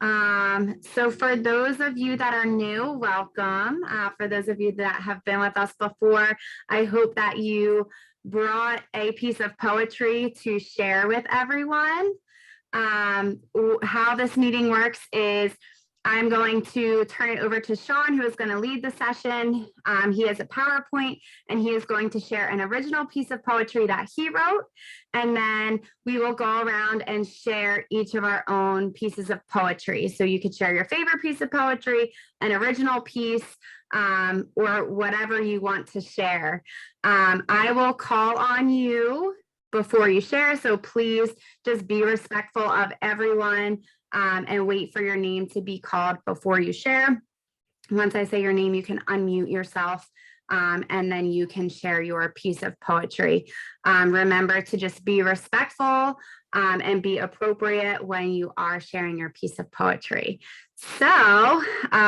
So for those of you that are new, welcome. For those of you that have been with us before, I hope that you brought a piece of poetry to share with everyone. How this meeting works is I'm going to turn it over to Shawn, who is going to lead the session. He has a PowerPoint, and he is going to share an original piece of poetry that he wrote. And then we will go around and share each of our own pieces of poetry. So you could share your favorite piece of poetry, an original piece, or whatever you want to share. I will call on you before you share. So please just be respectful of everyone. And wait for your name to be called before you share. Once I say your name, you can unmute yourself, and then you can share your piece of poetry. Remember to just be respectful and be appropriate when you are sharing your piece of poetry. So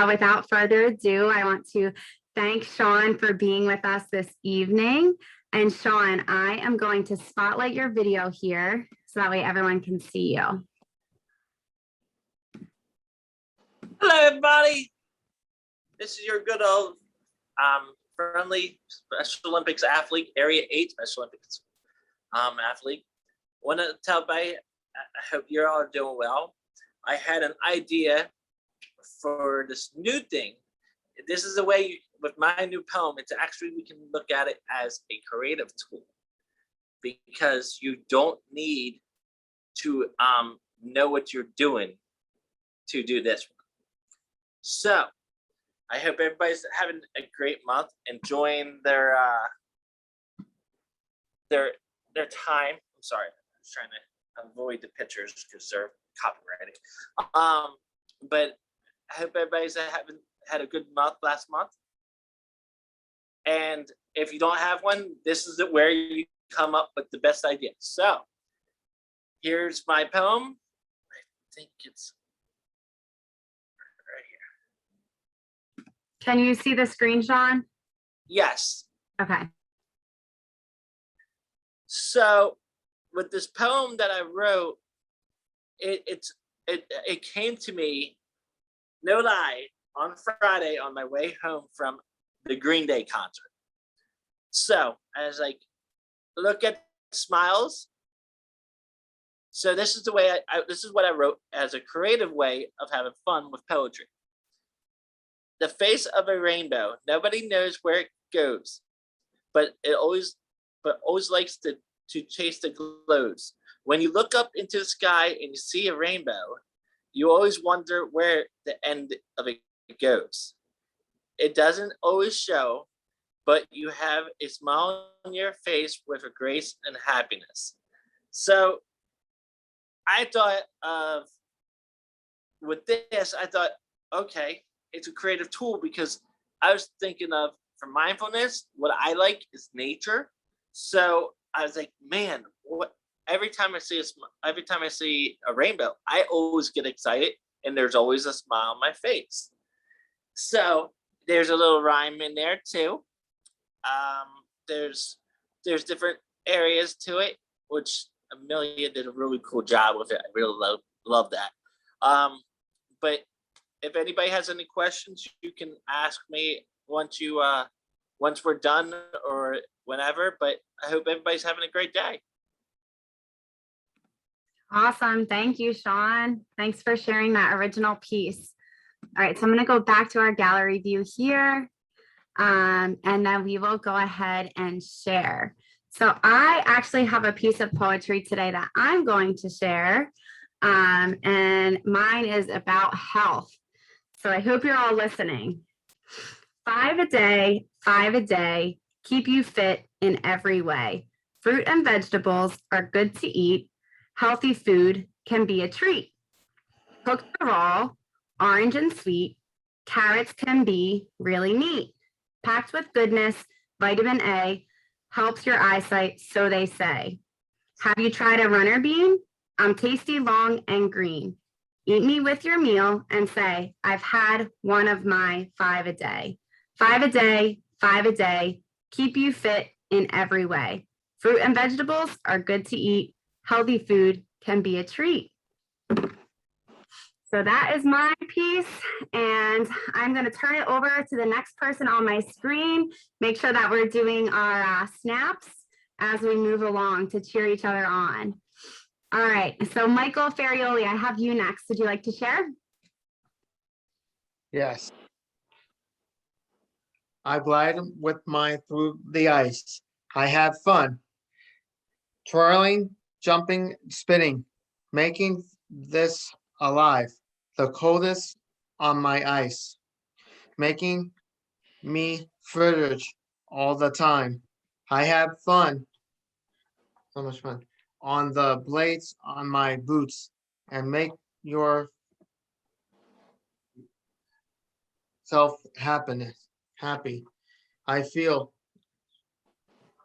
without further ado, I want to thank Shawn for being with us this evening. And Shawn, I am going to spotlight your video here so that way everyone can see you. Hello, everybody. This is your good old friendly Special Olympics athlete, Area 8 Special Olympics athlete. Want to tell everybody, I hope you're all doing well. I had an idea for this new thing. This is a way with my new poem. It's actually, we can look at it as a creative tool because you don't need to know what you're doing to do this one. So I hope everybody's having a great month, enjoying their time. I'm sorry, I was trying to avoid the pictures because they're copyrighted. But I hope everybody's had a good month last month. And if you don't have one, this is where you come up with the best ideas. So here's my poem. I think it's Can you see the screen, Shawn? Yes. Okay. So with this poem that I wrote, it came to me, no lie, on Friday on my way home from the Green Day concert. So I was like, look at smiles. So this is the way this is what I wrote as a creative way of having fun with poetry. The face of a rainbow. Nobody knows where it goes, but it always likes to chase the glows. When you look up into the sky and you see a rainbow, you always wonder where the end of it goes. It doesn't always show, but you have a smile on your face with a grace and happiness. So I thought with this, I thought, okay, it's a creative tool because I was thinking of, for mindfulness, what I like is nature. So I was like, man, every time I see a rainbow, I always get excited and there's always a smile on my face. So there's a little rhyme in there too. There's different areas to it, which Amelia did a really cool job with it. I really love that. But if anybody has any questions, you can ask me once we're done or whenever, but I hope everybody's having a great day. Awesome. Thank you, Shawn. Thanks for sharing that original piece. All right, so I'm going to go back to our gallery view here, and then we will go ahead and share. So I actually have a piece of poetry today that I'm going to share, and mine is about health. So I hope you're all listening. 5 a day, keep you fit in every way. Fruit and vegetables are good to eat. Healthy food can be a treat. Cooked or raw, orange and sweet, carrots can be really neat. Packed with goodness, vitamin A helps your eyesight, so they say. Have you tried a runner bean? I'm tasty, long, and green. Eat me with your meal and say, I've had one of my 5 a day. 5 a day, keep you fit in every way. Fruit and vegetables are good to eat. Healthy food can be a treat. So that is my piece, and I'm going to turn it over to the next person on my screen. Make sure that we're doing our snaps as we move along to cheer each other on. All right, so Michael Ferrioli, I have you next. Would you like to share? Yes. I glide with mine through the ice. I have fun. Twirling, jumping, spinning, making this alive. The coldest on my ice. Making me fridge all the time. I have fun. So much fun. On the blades on my boots and make your self happy. I feel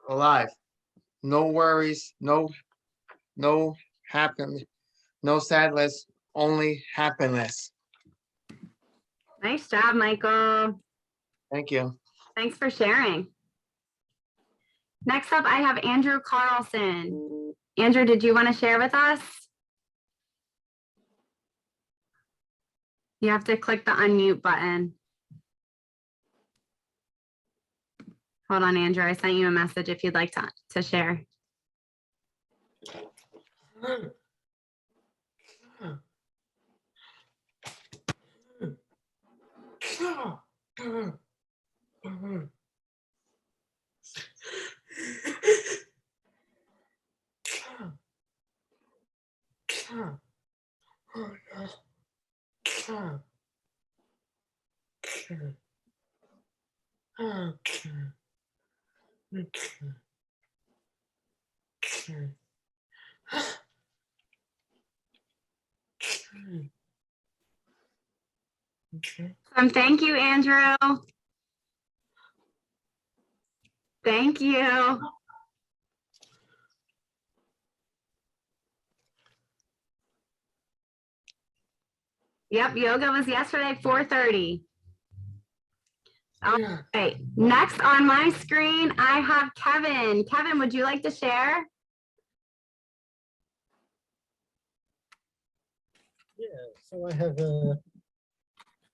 alive. No worries, no happiness, no sadness, only happiness. Nice job, Michael. Thank you. Thanks for sharing. Next up, I have Andrew Carlson. Andrew, did you want to share with us? You have to click the unmute button. Hold on, Andrew. I sent you a message if you'd like to share. Thank you, Andrew. Thank you. Yep, yoga was yesterday, 4:30. All right, next on my screen, I have Kevin. Kevin, would you like to share? Yeah, so I have a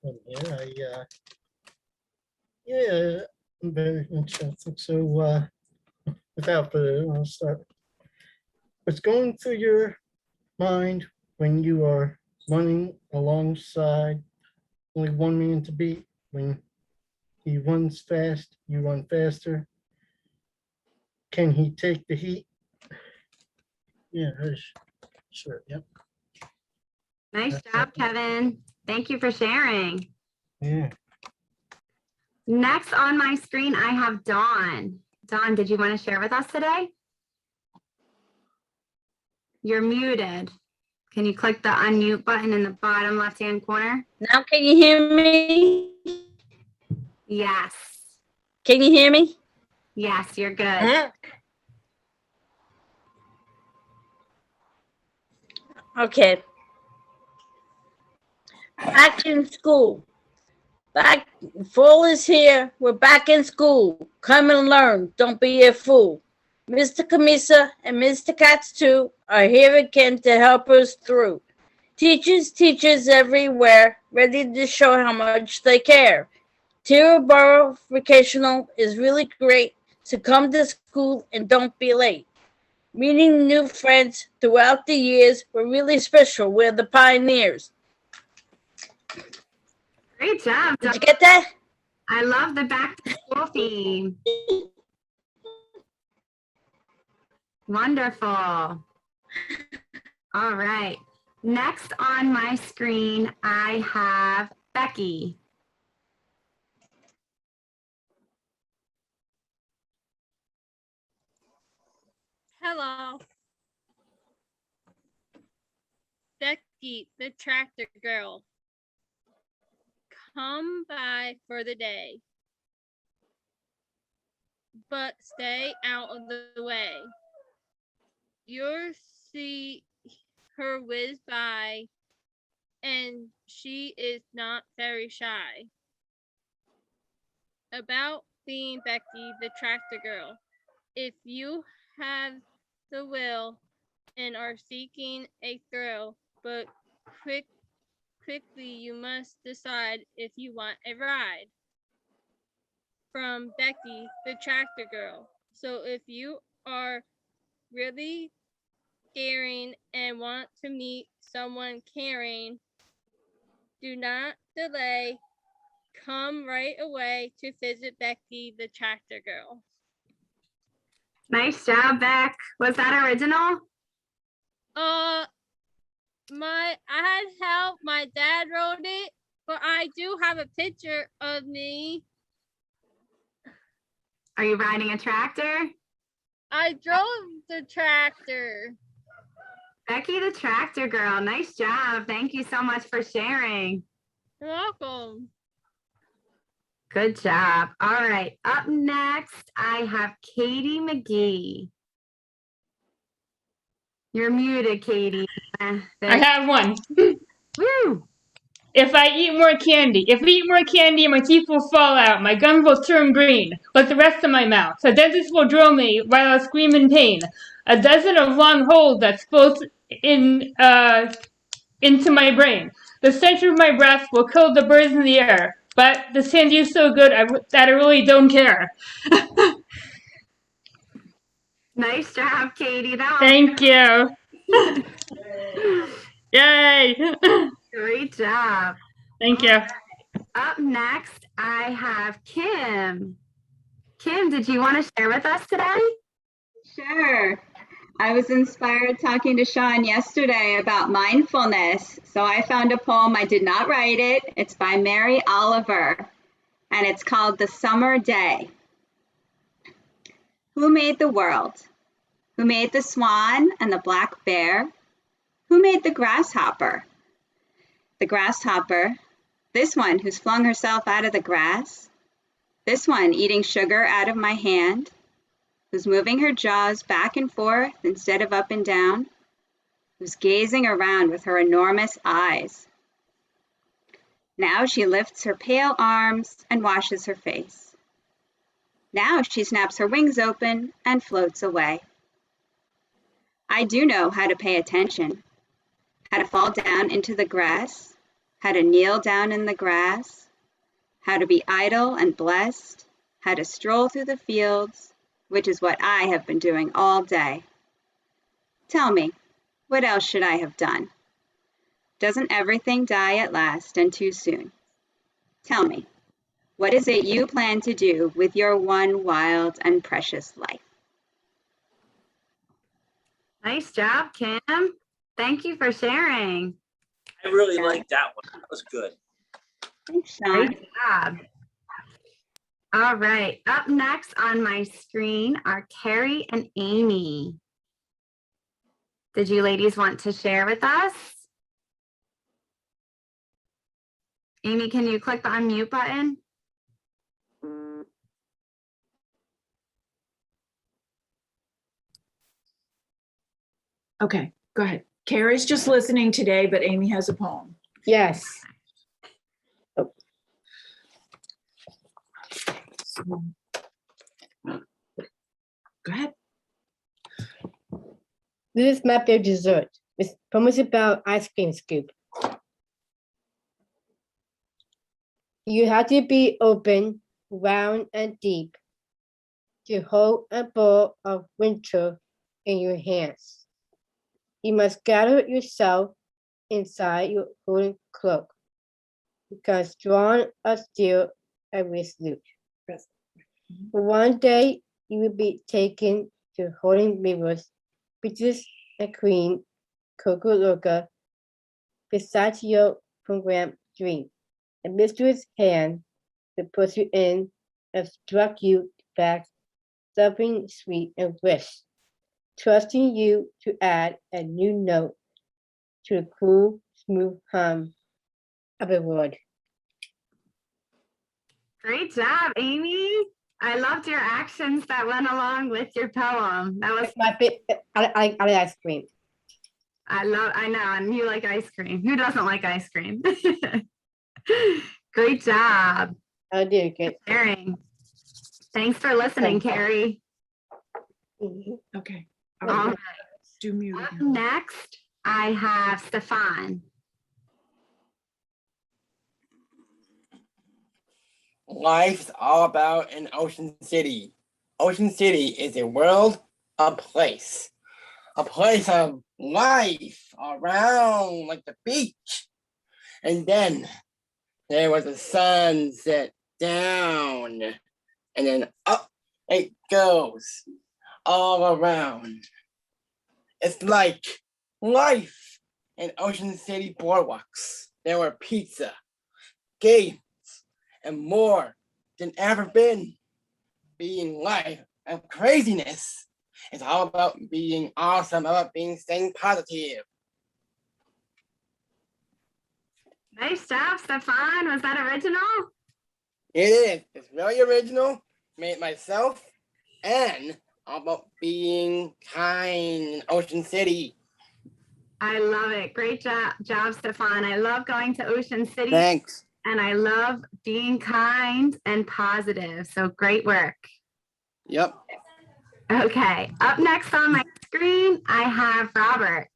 one here. Yeah, I'm very interested. So without further ado, I'll start. What's going through your mind when you are running alongside only one man to beat? When he runs fast, you run faster. Can he take the heat? Yeah, sure. Yep. Nice job, Kevin. Thank you for sharing. Yeah. Next on my screen, I have Dawn. Dawn, did you want to share with us today? You're muted. Can you click the unmute button in the bottom left-hand corner? Now can you hear me? Yes. Can you hear me? Yes, you're good. Huh? Okay. Back in school. Back, fall is here. We're back in school. Come and learn. Don't be a fool. Mr. Kamisa and Mr. Katz too are here again to help us through. Teachers everywhere, ready to show how much they care. Tearboro Vocational is really great, so come to school and don't be late. Meeting new friends throughout the years, we're really special. We're the pioneers. Great job, Dawn. Did you get that? I love the back to school theme. Wonderful. All right. Next on my screen, I have Becky. Hello. Becky, the tractor girl. Come by for the day, but stay out of the way. You'll see her whiz by, and she is not very shy. About being Becky, the tractor girl. If you have the will and are seeking a thrill, but quick quickly you must decide if you want a ride. From Becky, the tractor girl. So if you are really caring and want to meet someone caring, do not delay. Come right away to visit Becky, the tractor girl. Nice job, Beck. Was that original? I had help. My dad wrote it, but I do have a picture of me. Are you riding a tractor? I drove the tractor. Becky, the tractor girl. Nice job. Thank you so much for sharing. You're welcome. Good job. All right. Up next, I have Katie McGee. You're muted, Katie. I have one. Woo! If I eat more candy, my teeth will fall out, my gums will turn green, like the rest of my mouth. The dentist will drill me while I scream in pain. A dozen of long holes that float into my brain. The stench of my breath will kill the birds in the air. But this candy is so good that I really don't care. Nice job, Katie. That Thank you. Yay. Great job. Thank you. Up next, I have Kim. Kim, did you want to share with us today? Sure. I was inspired talking to Shawn yesterday about mindfulness. So I found a poem. I did not write it. It's by Mary Oliver, and it's called The Summer Day. Who made the world? Who made the swan and the black bear? Who made the grasshopper? The grasshopper, this one who's flung herself out of the grass, this one eating sugar out of my hand, who's moving her jaws back and forth instead of up and down, who's gazing around with her enormous eyes. Now she lifts her pale arms and washes her face. Now she snaps her wings open and floats away. I do know how to pay attention, how to fall down into the grass, how to kneel down in the grass, how to be idle and blessed, how to stroll through the fields, which is what I have been doing all day. Tell me, what else should I have done? Doesn't everything die at last and too soon? Tell me, what is it you plan to do with your one wild and precious life? Nice job, Kim. Thank you for sharing. I really like that one. That was good. Thanks, Shawn. Great job. All right. Up next on my screen are Carrie and Amy. Did you ladies want to share with us? Amy, can you click the unmute button? Okay, go ahead. Carrie's just listening today, but Amy has a poem. Yes. Oh. Go ahead. This is my favorite dessert. It's promise about ice cream scoop. You have to be open, round, and deep to hold a bowl of winter in your hands. You must gather yourself inside your woolen cloak, because strong are still and resolute. One day you will be taken to holding rivers, beaches, and Queen Coca-Cola beside your program dream. A mistress hand will put you in and struck you back, something sweet and rich, trusting you to add a new note to the cool, smooth hum of the word. Great job, Amy. I loved your actions that went along with your poem. That was That's my favorite. I like ice cream. I know, and you like ice cream. Who doesn't like ice cream? Great job. I do good. Sharing. Thanks for listening, Carrie. Okay. All All right. right. Do mute Up again. next, I have Stefan. life's all about in Ocean City. Ocean City is a world, a place of life around like the beach. And then there was a sunset down, and then up it goes all around. It's like life in Ocean City boardwalks. There were pizza, games, and more than ever been. Being life and craziness. It's all about being awesome, about being staying positive. Nice job, Stefan. Was that original? It is. It's really original. Made it myself, and all about being kind in Ocean City. I love it. Great job, Stefan. I love going to Ocean City. Thanks. And I love being kind and positive. So great work. Yep. Okay, up next on my screen, I have Robert.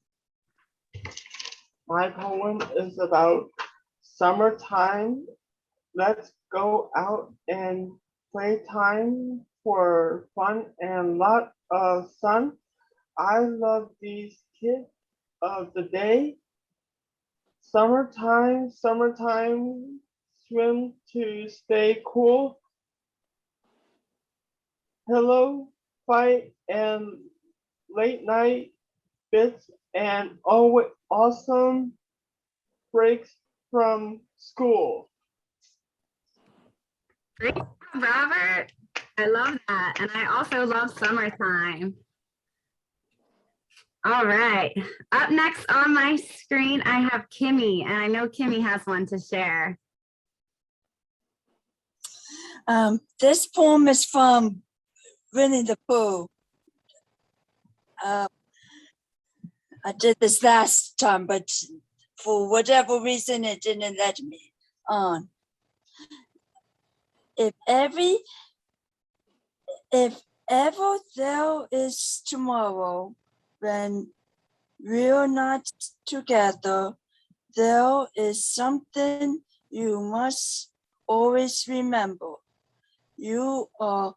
My poem is about summertime. Let's go out and play time for fun and lot of sun. I love these kids of the day. Summertime, summertime, swim to stay cool. Pillow fight and late night bits and always awesome breaks from school. Great job, Robert. I love that. And I also love summertime. All right. Up next on my screen, I have Kimmy, and I know Kimmy has one to share. This poem is from Winnie the Pooh. I did this last time, but for whatever reason, it didn't let me on. If ever there is tomorrow when we're not together, there is something you must always remember. You are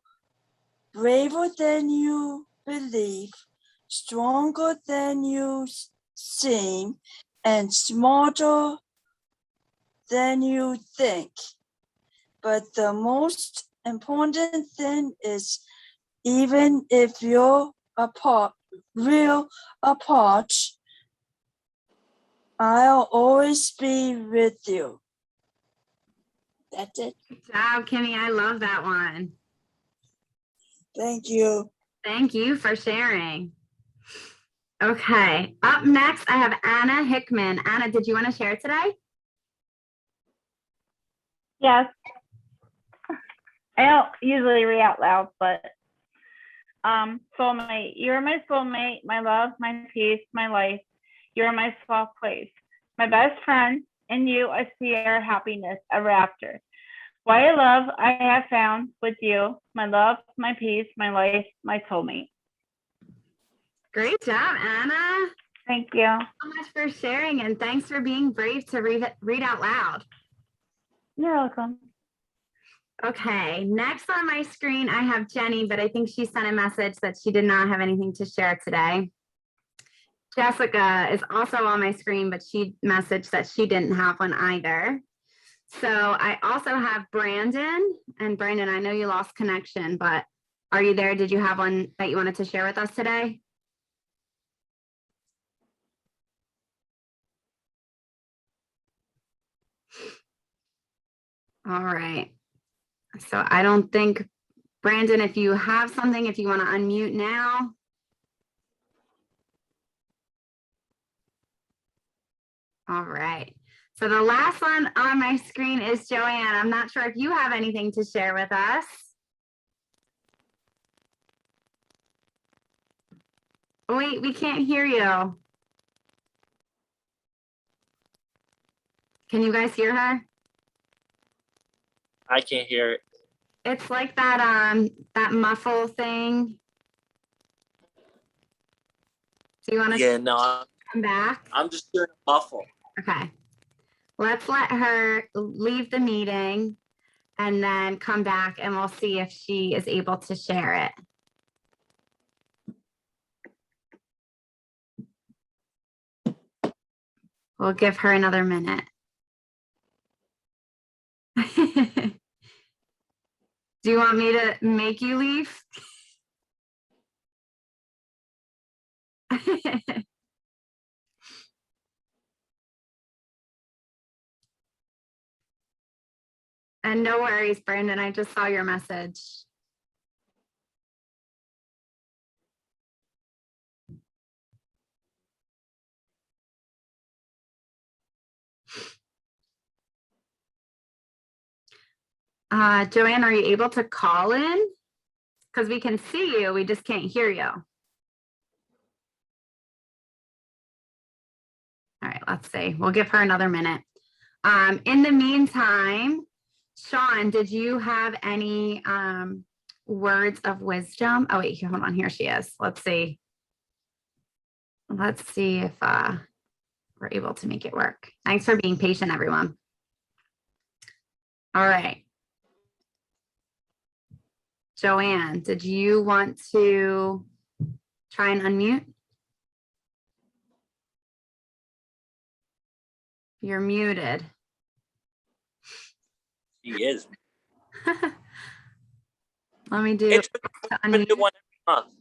braver than you believe, stronger than you seem, and smarter than you think. But the most important thing is, even if you're real apart, I'll always be with you. That's it. Good job, Kimmy. I love that one. Thank you. Thank you for sharing. Okay, up next, I have Anna Hickman. Anna, did you want to share today? Yes. I don't usually read out loud, but soulmate, you're my soulmate, my love, my peace, my life. You're my soft place, my best friend. In you, I see our happiness ever after. Why love I have found with you, my love, my peace, my life, my soulmate. Great job, Anna. Thank you. So much for sharing, and thanks for being brave to read out loud. You're welcome. Okay, next on my screen, I have Jenny, but I think she sent a message that she did not have anything to share today. Jessica is also on my screen, but she messaged that she didn't have one either. So I also have Brandon, and Brandon, I know you lost connection, but are you there? Did you have one that you wanted to share with us today? All right. So I don't think, Brandon, if you have something, if you want to unmute now. All right. So the last one on my screen is Joanne. I'm not sure if you have anything to share with us. Wait, we can't hear you. Can you guys hear her? I can't hear it. It's like that that muffle thing. Do you want to come back? I'm just doing a muffle. Okay. Let's let her leave the meeting, and then come back and we'll see if she is able to share it. We'll give her another minute. Do you want me to make you leave? And no worries, Brandon, I just saw your message. Joanne, are you able to call in? Because we can see you, we just can't hear you. All right, let's see. We'll give her another minute. In the meantime, Shawn, did you have any words of wisdom? Oh, wait, hold on. Here she is. Let's see. Let's see if we're able to make it work. Thanks for being patient, everyone. All right. Joanne, did you want to try and unmute? You're muted. She is. Let me do. It's okay to do one every month.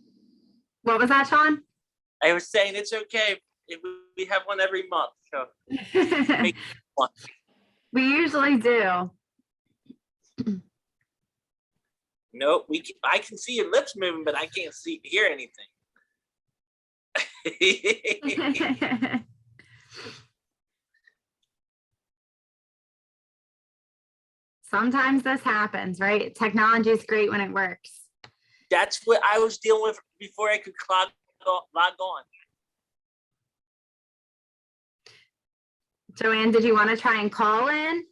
What was that, Shawn? I was saying it's okay if we have one every month. So make one. We usually do. No, I can see your lips moving, but I can't hear anything. Sometimes this happens, right? Technology is great when it works. That's what I was dealing with before I could log on. Joanne, did you want to try and call in?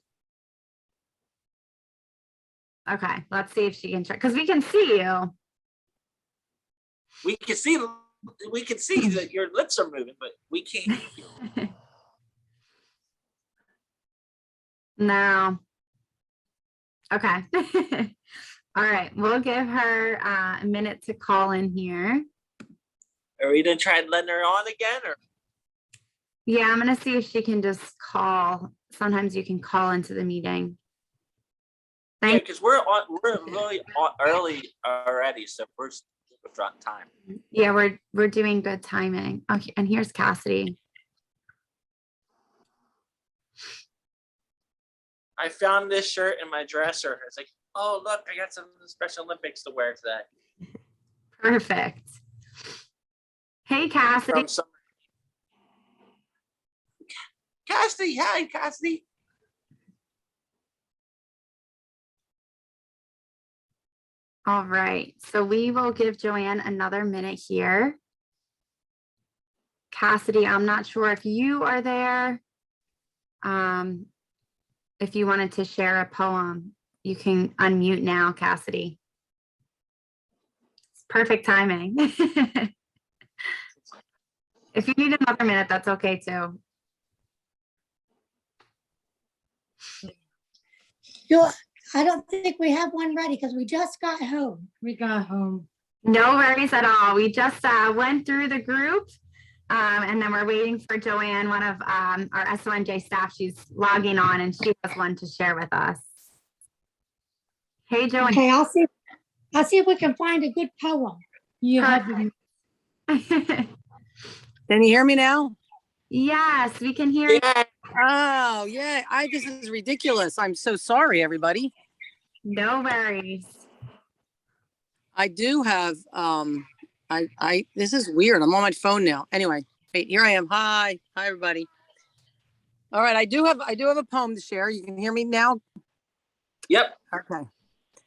Okay, let's see if she can try, because we can see you. We can see that your lips are moving, but we can't. No. Okay. All right, we'll give her a minute to call in here. Are we gonna try and letting her on again, or? Yeah, I'm gonna see if she can just call. Sometimes you can call into the meeting. Yeah, because we're really early already, so we're on time. Yeah, we're doing good timing. Okay, and here's Cassidy. I found this shirt in my dresser. It's like, oh look, I got some Special Olympics to wear today. Perfect. Hey, Cassidy. Cassidy, hi, Cassidy. All right, so we will give Joanne another minute here. Cassidy, I'm not sure if you are there. If you wanted to share a poem, you can unmute now, Cassidy. It's perfect timing. If you need another minute, that's okay too. I don't think we have one ready because we just got home. No worries at all. We just went through the group and then we're waiting for Joanne, one of our SONJ staff. She's logging on and she has one to share with us. Hey, Joanne. Okay, I'll see if we can find a good poem. Perfect. Can you hear me now? Yes, we can hear you. Oh, yeah. This is ridiculous. I'm so sorry, everybody. No worries. I do have, this is weird. I'm on my phone now. Anyway, wait, here I am. Hi, everybody. All right. I do have a poem to share. You can hear me now? Yep. Okay.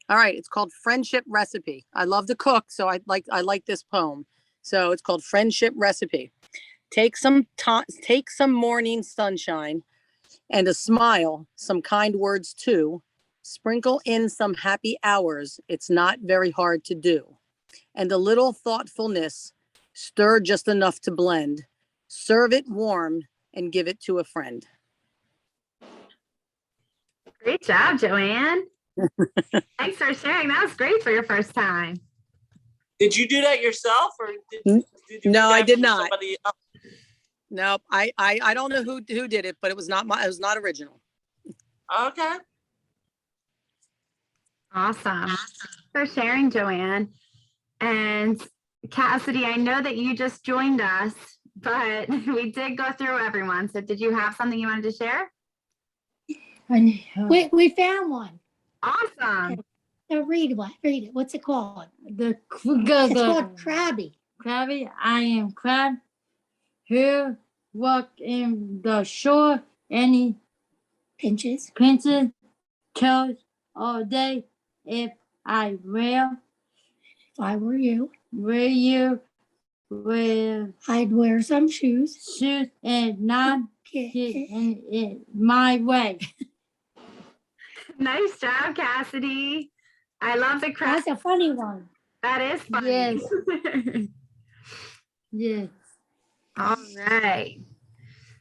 All right. It's called Friendship Recipe. I love to cook, so I like this poem. So it's called Friendship Recipe. Take some morning sunshine and a smile, some kind words too. Sprinkle in some happy hours. It's not very hard to do. And a little thoughtfulness, stir just enough to blend. Serve it warm and give it to a friend. Great job, Joanne. Thanks for sharing. That was great for your first time. Did you do that yourself, or did you No, do I that did for not. somebody else? Nope. I don't know who did it, but it was not original. Okay. Awesome. For sharing, Joanne. And Cassidy, I know that you just joined us, but we did go through everyone. So did you have something you wanted to share? We found one. Awesome. Now read what? Read it. What's it called? It's It's called Crabby. Crabby, I am crab. Here, walk in the shore. Any pinches, kills all day. If I were you, I'd wear some shoes and not get in my way. Nice job, Cassidy. I love the crab. That's a funny one. That is funny. Yes. Yes. All right.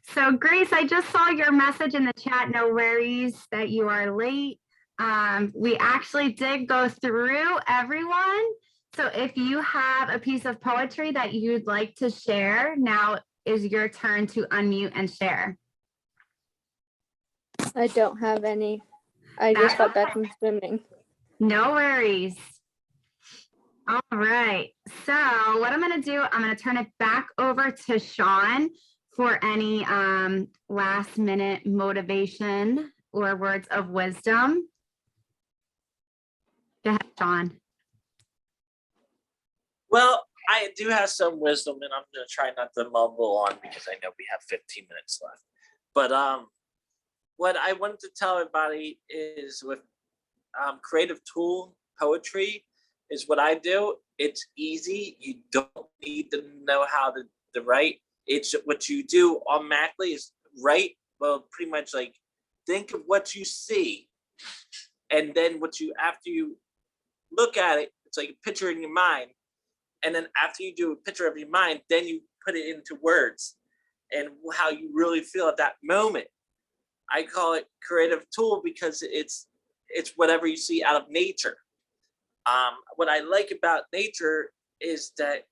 So Grace, I just saw your message in the chat. No worries that you are late. We actually did go through everyone. So if you have a piece of poetry that you'd like to share, now is your turn to unmute and share. I don't have any. I just got back from swimming. No worries. All right. So what I'm going to do, I'm going to turn it back over to Shawn for any last minute motivation or words of wisdom. Go ahead, Shawn. Well, I do have some wisdom, and I'm going to try not to mumble on because I know we have 15 minutes left. But what I wanted to tell everybody is with creative tool poetry is what I do. It's easy. You don't need to know how to write. It's what you do automatically is write. Well, pretty much like think of what you see, and then after you look at it, it's like a picture in your mind. And then after you do a picture of your mind, then you put it into words and how you really feel at that moment. I call it creative tool because it's whatever you see out of nature. What I like about nature is that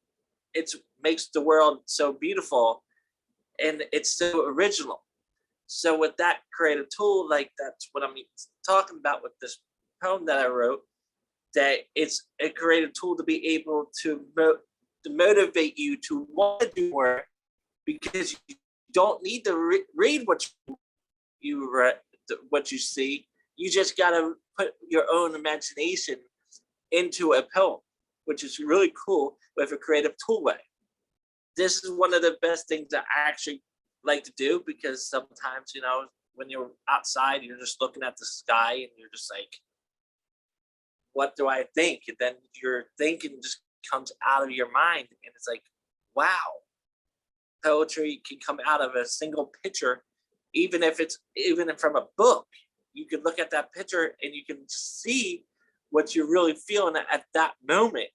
it makes the world so beautiful and it's so original. So with that creative tool, like that's what I'm talking about with this poem that I wrote, that it's a creative tool to be able to motivate you to want to do more, because you don't need to read what you see. You just got to put your own imagination into a poem, which is really cool with a creative tool way. This is one of the best things that I actually like to do, because sometimes, when you're outside, you're just looking at the sky and you're just like, what do I think? And then your thinking just comes out of your mind, and it's like, wow, poetry can come out of a single picture, even from a book. You can look at that picture and you can see what you're really feeling at that moment.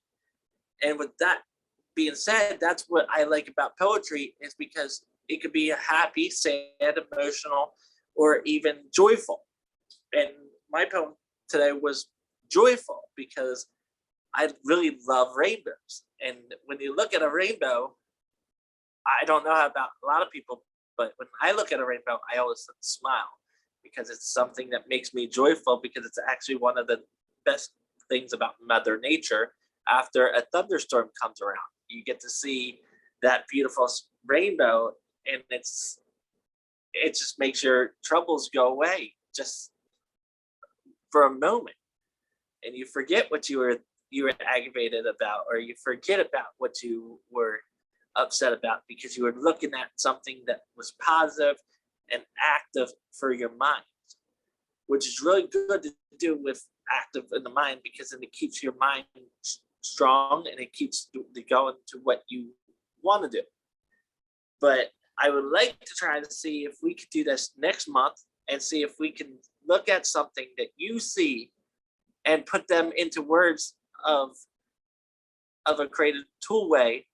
And with that being said, that's what I like about poetry, is because it could be happy, sad, emotional, or even joyful. And my poem today was joyful because I really love rainbows. And when you look at a rainbow, I don't know about a lot of people, but when I look at a rainbow, I always smile, because it's something that makes me joyful, because it's actually one of the best things about Mother Nature. After a thunderstorm comes around, you get to see that beautiful rainbow, and it just makes your troubles go away just for a moment, and you forget what you were aggravated about, or you forget about what you were upset about, because you were looking at something that was positive and active for your mind, which is really good to do with active in the mind, because then it keeps your mind strong and it keeps going to what you want to do. But I would like to try to see if we could do this next month and see if we can look at something that you see and put them into words of a creative tool way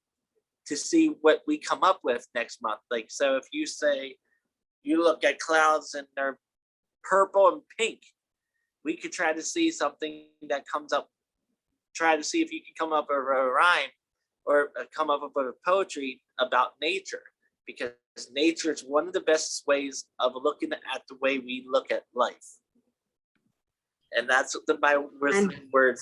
to see what we come up with next month. Like, so if you say you look at clouds and they're purple and pink, we could try to see something that comes up, try to see if you can come up with a rhyme or come up with a poetry about nature, because nature is one of the best ways of looking at the way we look at life. And that's my words.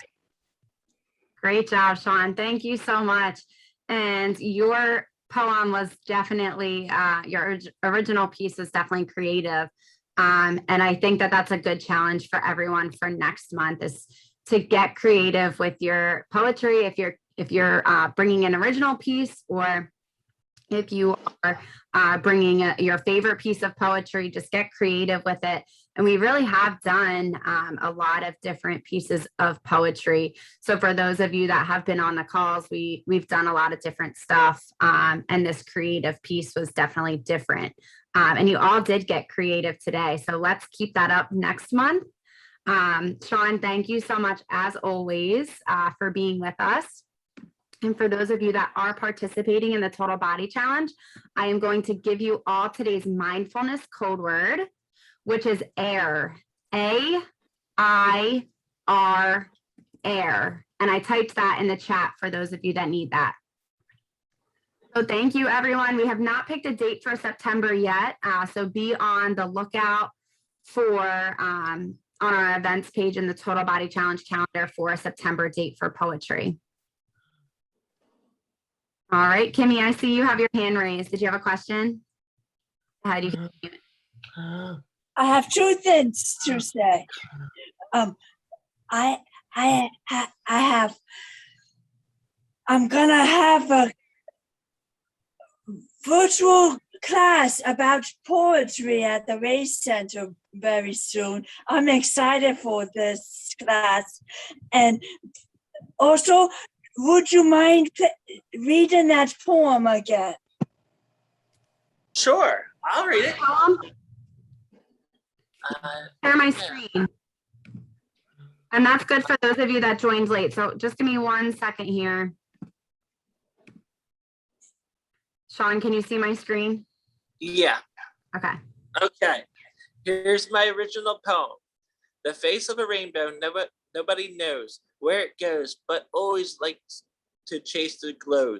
Great job, Shawn. Thank you so much. And your poem was definitely, your original piece was definitely creative. And I think that that's a good challenge for everyone for next month, is to get creative with your poetry. If you're bringing an original piece, or if you are bringing your favorite piece of poetry, just get creative with it. And we really have done a lot of different pieces of poetry. So for those of you that have been on the calls, we've done a lot of different stuff. And this creative piece was definitely different. And you all did get creative today. So let's keep that up next month. Shawn, thank you so much, as always, for being with us. And for those of you that are participating in the Total Body Challenge, I am going to give you all today's mindfulness code word, which is AIR, A-I-R, AIR. And I typed that in the chat for those of you that need that. So thank you, everyone. We have not picked a date for September yet. So be on the lookout for on our events page in the Total Body Challenge calendar for a September date for poetry. All right, Kimmy, I see you have your hand raised. Did you have a question? How do you? I have two things to say. I'm gonna have a virtual class about poetry at the Race Center very soon. I'm excited for this class. And also, would you mind reading that poem again? Sure, I'll read it. Share my screen. And that's good for those of you that joined late. So just give me 1 second here. Shawn, can you see my screen? Yeah. Okay. Okay. Here's my original poem. The face of a rainbow, nobody knows where it goes, but always likes to chase the glow.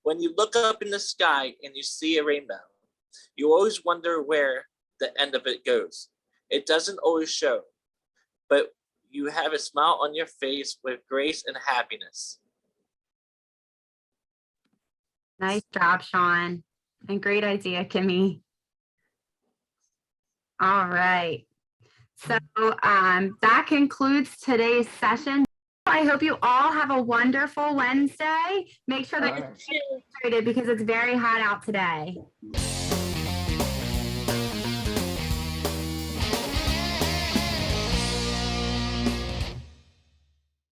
When you look up in the sky and you see a rainbow, you always wonder where the end of it goes. It doesn't always show, but you have a smile on your face with grace and happiness. Nice job, Shawn. And great idea, Kimmy. All right. So that concludes today's session. I hope you all have a wonderful Wednesday. Make sure that you're hydrated because it's very hot out today.